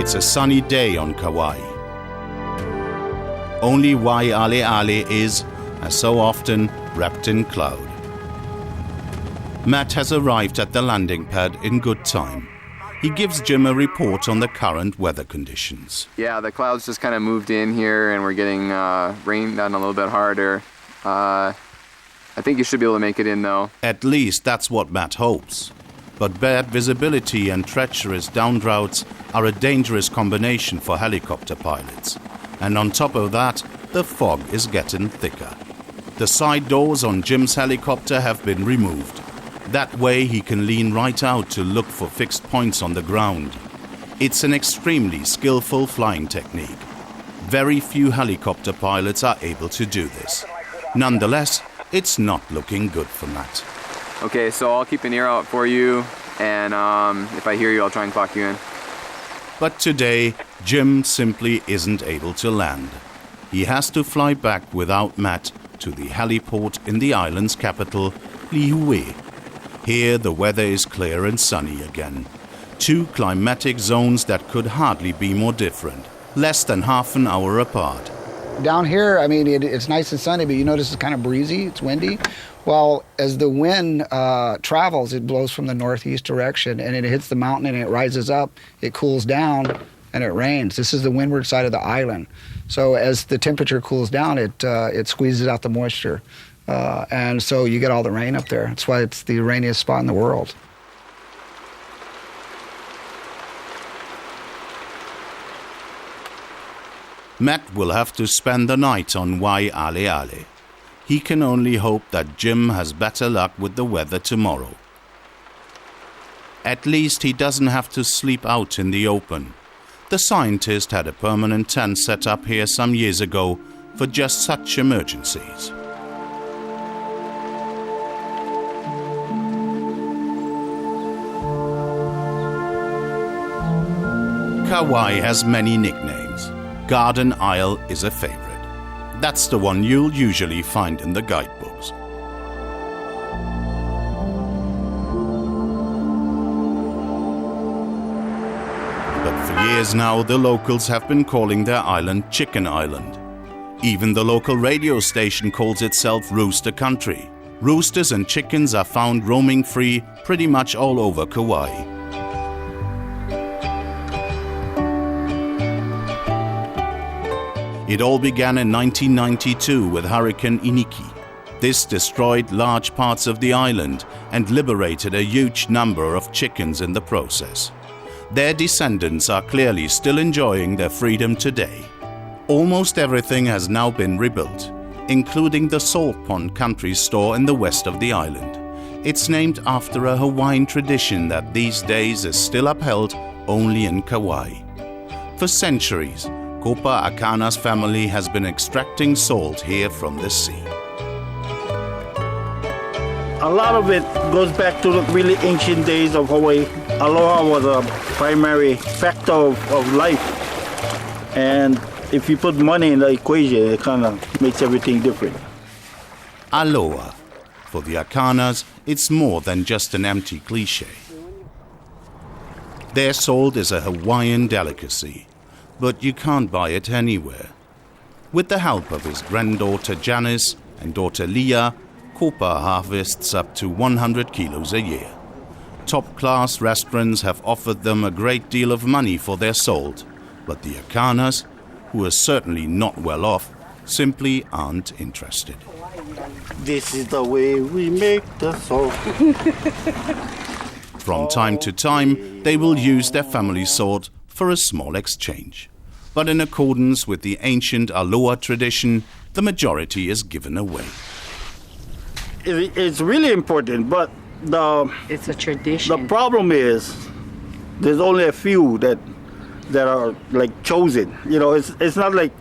It's a sunny day on Kauai. Only Waialeale is, as so often, wrapped in cloud. Matt has arrived at the landing pad in good time. He gives Jim a report on the current weather conditions. Yeah, the clouds just kind of moved in here and we're getting rain down a little bit harder. I think you should be able to make it in though. At least that's what Matt hopes. But bad visibility and treacherous downdrafts are a dangerous combination for helicopter pilots. And on top of that, the fog is getting thicker. The side doors on Jim's helicopter have been removed. That way he can lean right out to look for fixed points on the ground. It's an extremely skillful flying technique. Very few helicopter pilots are able to do this. Nonetheless, it's not looking good for Matt. Okay, so I'll keep an ear out for you, and if I hear you, I'll try and clock you in. But today, Jim simply isn't able to land. He has to fly back without Matt to the heliport in the island's capital, Lihue. Here, the weather is clear and sunny again. Two climatic zones that could hardly be more different, less than half an hour apart. Down here, I mean, it's nice and sunny, but you notice it's kind of breezy, it's windy. Well, as the wind travels, it blows from the northeast direction, and it hits the mountain and it rises up, it cools down, and it rains. This is the windward side of the island. So as the temperature cools down, it squeezes out the moisture. And so you get all the rain up there. That's why it's the rainiest spot in the world. Matt will have to spend the night on Waialeale. He can only hope that Jim has better luck with the weather tomorrow. At least he doesn't have to sleep out in the open. The scientist had a permanent tent set up here some years ago for just such emergencies. Kauai has many nicknames. Garden Isle is a favorite. That's the one you'll usually find in the guidebooks. But for years now, the locals have been calling their island Chicken Island. Even the local radio station calls itself Rooster Country. Roosters and chickens are found roaming free pretty much all over Kauai. It all began in 1992 with Hurricane Iniki. This destroyed large parts of the island and liberated a huge number of chickens in the process. Their descendants are clearly still enjoying their freedom today. Almost everything has now been rebuilt, including the Salt Pond Country Store in the west of the island. It's named after a Hawaiian tradition that these days is still upheld only in Kauai. For centuries, Kopa Akana's family has been extracting salt here from the sea. A lot of it goes back to the really ancient days of Hawaii. Aloha was a primary factor of life. And if you put money in the equation, it kind of makes everything different. Aloha. For the Akanas, it's more than just an empty cliche. Their salt is a Hawaiian delicacy, but you can't buy it anywhere. With the help of his granddaughter Janice and daughter Leah, Kopa harvests up to 100 kilos a year. Top-class restaurants have offered them a great deal of money for their salt, but the Akanas, who are certainly not well off, simply aren't interested. This is the way we make the salt. From time to time, they will use their family salt for a small exchange. But in accordance with the ancient Aloha tradition, the majority is given away. It's really important, but it's a tradition. The problem is there's only a few that are like chosen. You know, it's not like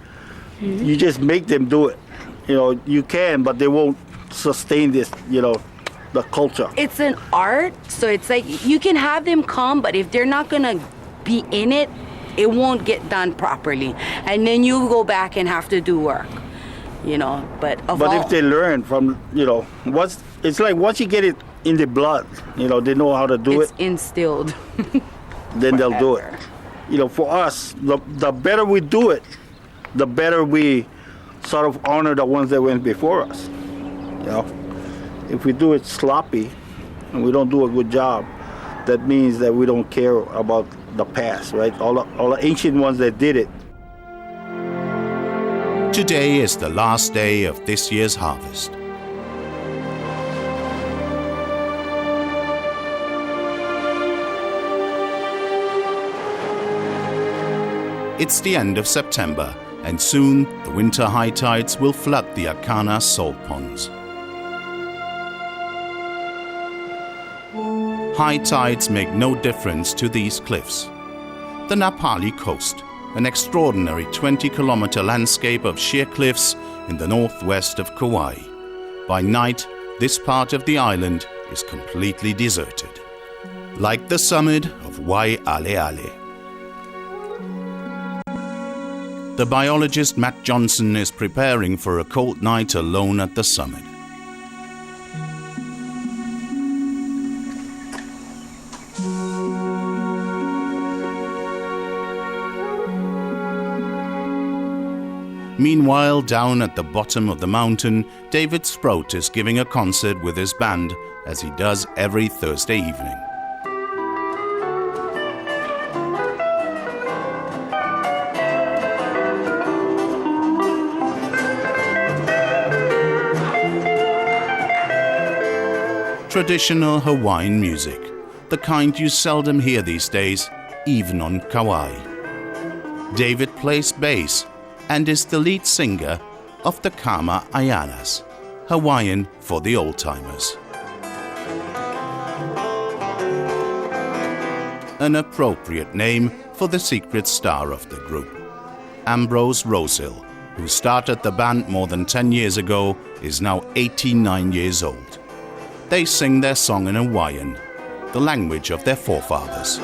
you just make them do it. You know, you can, but they won't sustain this, you know, the culture. It's an art, so it's like you can have them come, but if they're not gonna be in it, it won't get done properly. And then you go back and have to do work, you know. But if they learn from, you know, it's like once you get it in the blood, you know, they know how to do it. It's instilled. Then they'll do it. for us, the better we do it, the better we sort of honor the ones that went before us. If we do it sloppy and we don't do a good job, that means that we don't care about the past, right? All the ancient ones that did it. Today is the last day of this year's harvest. It's the end of September, and soon the winter high tides will flood the Akana salt ponds. High tides make no difference to these cliffs. The Napali coast, an extraordinary 20-kilometer landscape of sheer cliffs in the northwest of Kauai. By night, this part of the island is completely deserted, like the summit of Waialeale. The biologist Matt Johnson is preparing for a cold night alone at the summit. Meanwhile, down at the bottom of the mountain, David Sprout is giving a concert with his band, as he does every Thursday evening. Traditional Hawaiian music, the kind you seldom hear these days, even on Kauai. David plays bass and is the lead singer of the Kama Ayanas, Hawaiian for the old-timers. An appropriate name for the secret star of the group. Ambrose Rosehill, who started the band more than 10 years ago, is now 89 years old. They sing their song in Hawaiian, the language of their forefathers.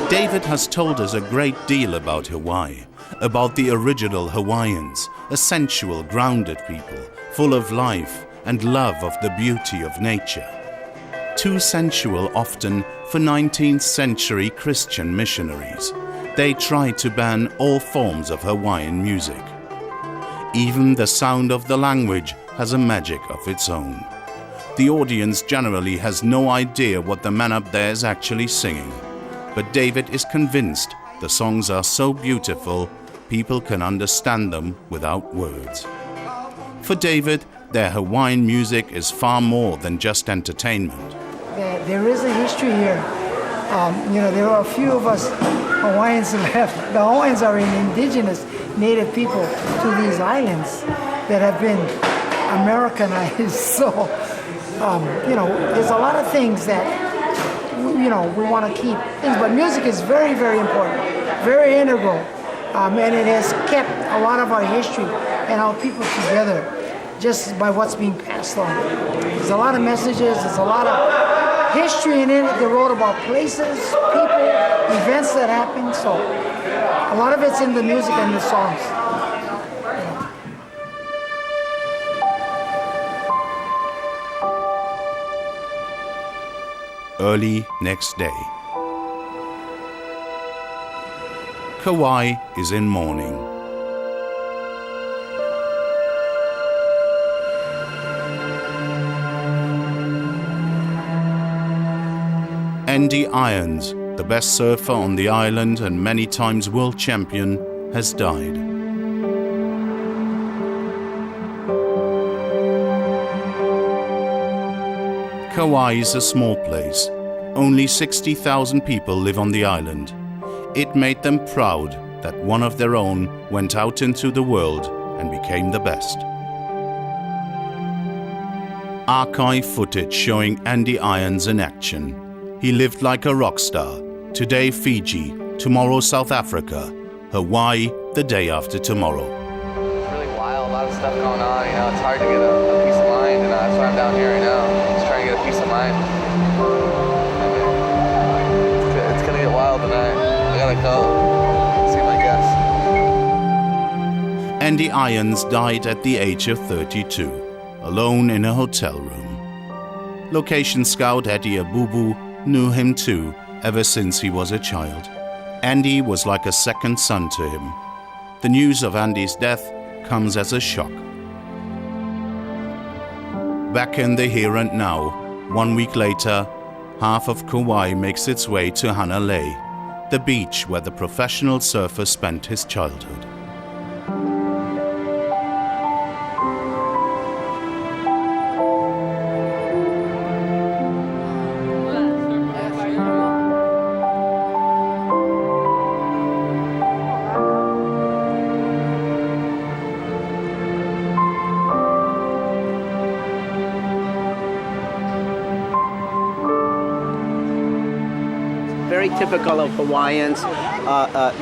David has told us a great deal about Hawaii, about the original Hawaiians, a sensual, grounded people, full of life and love of the beauty of nature. Too sensual often for 19th century Christian missionaries. They tried to ban all forms of Hawaiian music. Even the sound of the language has a magic of its own. The audience generally has no idea what the man up there is actually singing. But David is convinced the songs are so beautiful, people can understand them without words. For David, their Hawaiian music is far more than just entertainment. There is a history here. There are a few of us Hawaiians left. The Hawaiians are an indigenous native people to these islands that have been Americanized. So, there's a lot of things that we want to keep things, but music is very, very important, very integral, and it has kept a lot of our history and our people together just by what's being passed on. There's a lot of messages, there's a lot of history in it. They wrote about places, people, events that happened, so a lot of it's in the music and the songs. Early next day. Kauai is in mourning. Andy Irons, the best surfer on the island and many times world champion, has died. Kauai is a small place. Only 60,000 people live on the island. It made them proud that one of their own went out into the world and became the best. Archive footage showing Andy Irons in action. He lived like a rock star. Today Fiji, tomorrow South Africa, Hawaii the day after tomorrow. It's really wild, a lot of stuff going on, it's hard to get a peace of mind, and that's why I'm down here right now, just trying to get a peace of mind. It's gonna get wild tonight. I gotta go see my guests. Andy Irons died at the age of 32, alone in a hotel room. Location scout Eddie Abubu knew him too ever since he was a child. Andy was like a second son to him. The news of Andy's death comes as a shock. Back in the here and now, 1 week later, half of Kauai makes its way to Hanalei, the beach where the professional surfer spent his childhood. Very typical of Hawaiians.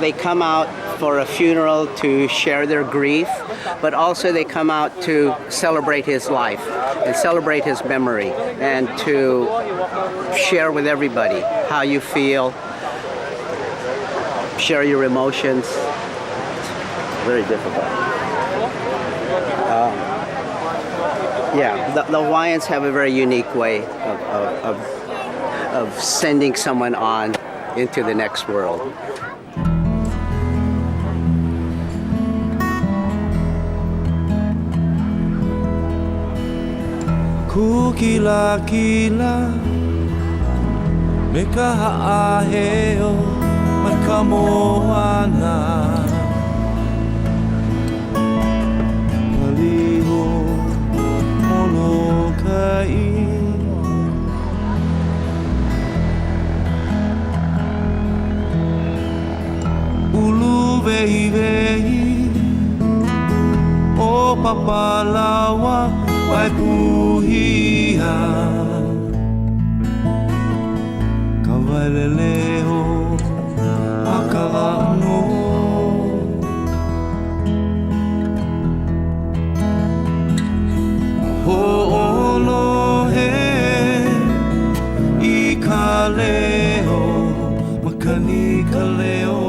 They come out for a funeral to share their grief, but also they come out to celebrate his life and celebrate his memory and to share with everybody how you feel, share your emotions. Very difficult. The Hawaiians have a very unique way of sending someone on into the next world. Kukila kila me ka haaheo mai ka moana Paliho molokai Ulu vehi vehi o papalawa wai puhia Kawaileleo aka'ano Ho'olohe I ka leo makani ka leo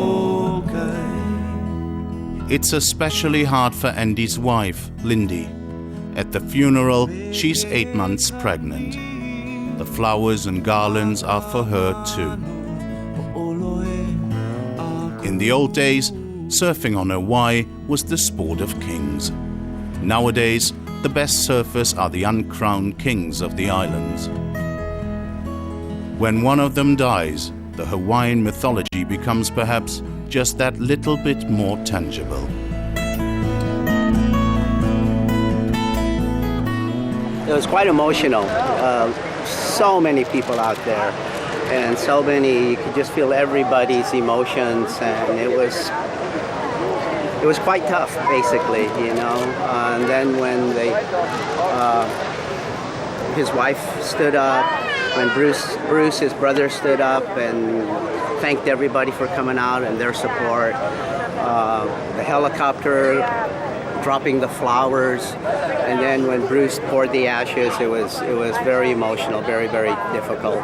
It's especially hard for Andy's wife, Lindy. At the funeral, she's 8 months pregnant. The flowers and garlands are for her too. In the old days, surfing on Hawaii was the sport of kings. Nowadays, the best surfers are the uncrowned kings of the islands. When one of them dies, the Hawaiian mythology becomes perhaps just that little bit more tangible. It was quite emotional. So many people out there, and so many, you could just feel everybody's emotions, and it was quite tough, basically, you know. And then when his wife stood up, when Bruce, his brother, stood up and thanked everybody for coming out and their support. The helicopter dropping the flowers, and then when Bruce poured the ashes, it was very emotional, very, very difficult.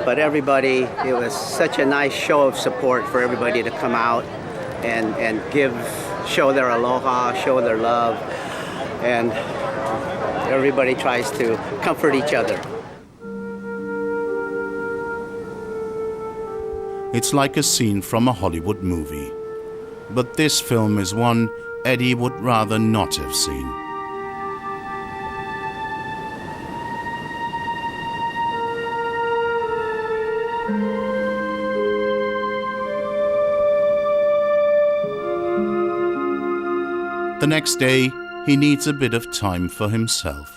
But everybody, it was such a nice show of support for everybody to come out and show their aloha, show their love, and everybody tries to comfort each other. It's like a scene from a Hollywood movie. But this film is one Eddie would rather not have seen. The next day, he needs a bit of time for himself.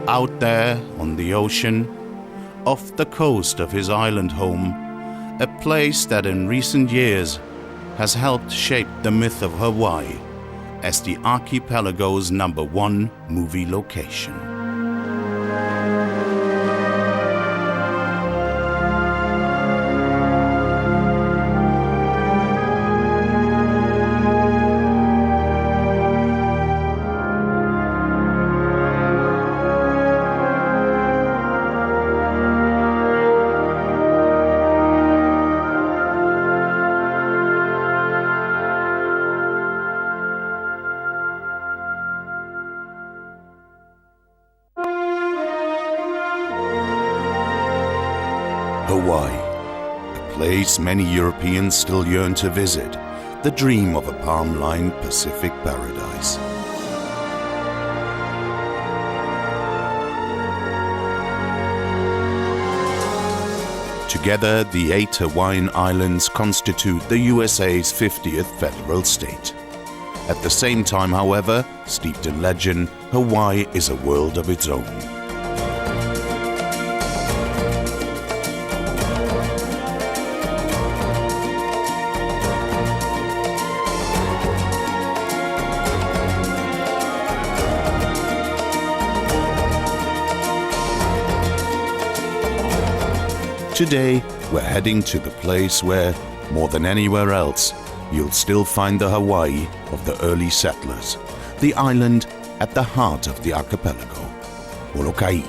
Out there on the ocean, off the coast of his island home, a place that in recent years has helped shape the myth of Hawaii as the archipelago's #1 movie location. Hawaii, a place many Europeans still yearn to visit, the dream of a palm-lined Pacific paradise. Together, the 8 Hawaiian islands constitute the USA's 50th federal state. At the same time, however, steeped in legend, Hawaii is a world of its own. Today, we're heading to the place where, more than anywhere else, you'll still find the Hawaii of the early settlers, the island at the heart of the archipelago, Molokai.